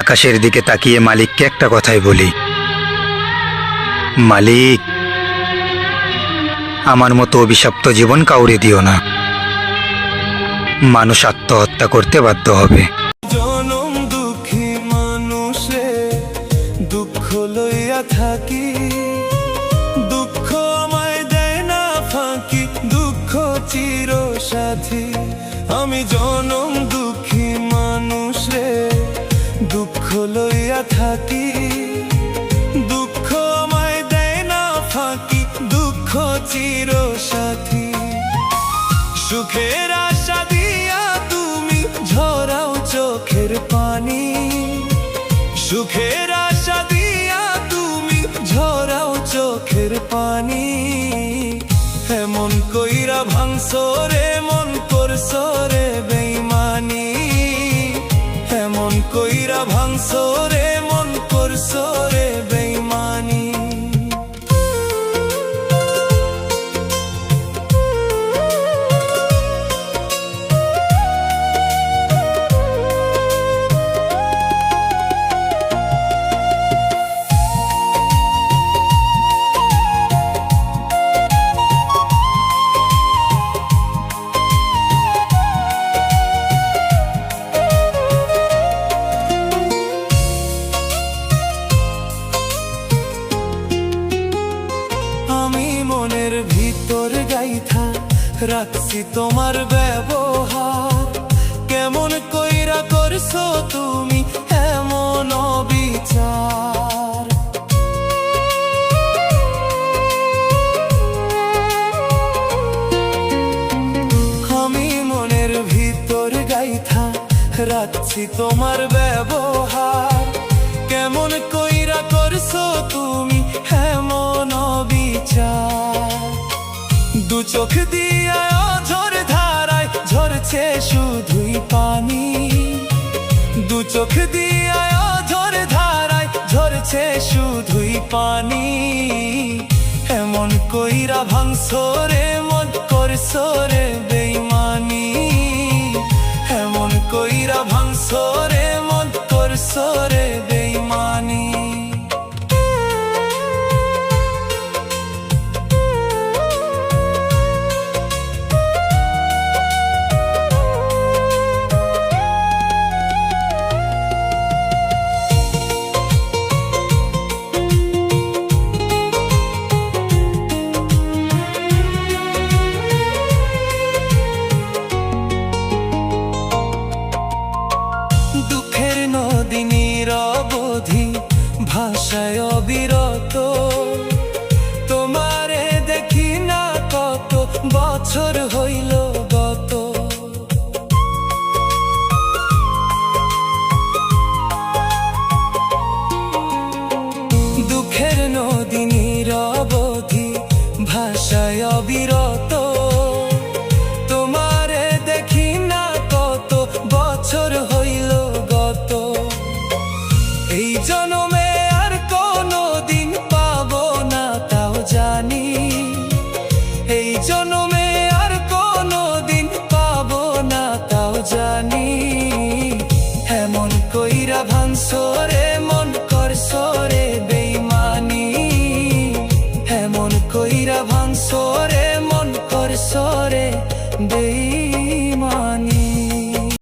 আকাশের দিকে তাকিয়ে মালিককে একটা কথাই বলি, মালিক, আমার মতো অভিশপ্ত জীবন কাউরে দিও না। মানুষ আত্মহত্যা করতে বাধ্য হবে। জনম দুঃখী মানুষে দুঃখ লইয়া থাকি, দুঃখ আমায় দেয় না ফাঁকি, দুঃখ চির সাথী। আমি জনম দুঃখী মানুষে দুঃখ লইয়া থাকি, দুঃখ আমায় দেয় না ফাঁকি, দুঃখ চির সাথী। সুখের আশা দিয়া তুমি ঝরাও চোখের পানি, সুখের আশা দিয়া তুমি ঝরাও চোখের পানি। এমন কইরা ভাঙছো রে মন করছো রে বেইমানি, এমন কইরা ভাঙছো রে মন করছো রে বেইমানি। মনের ভিতর গাইথা রাখছি তোমার ব্যবহার, কেমন কইরা করছো তুমি এমন বিচার। আমি মনের ভিতর গাইথা রাখছি তোমার ব্যবহার, কেমন কইরা করছো তুমি এমন বিচার। দু চোখ দিয়া অঝর ধারায় ঝরছে শুধুই পানি, দু চোখ দিয়া অঝর ধারায় ঝরছে শুধুই পানি। এমন কইরা ভাঙছো রে মন করছো রে বেইমানি, এমন কইরা ভাঙছো রে মন করছো রে বেইমানি। দুঃখের নদী নিরবধি ভাষায় অবিরত, তোমারে দেখি না কত বছর হইল গত। দুঃখের নদী নিরবধি ভাষায় অবিরত, তোমারে দেখি না কত বছর হইল গত। এই জনমে আর কোনো দিন পাবো না তাও জানি, এই জনমে আর কোনো দিন পাবো না তাও জানি। এমন কইরা ভাঙছো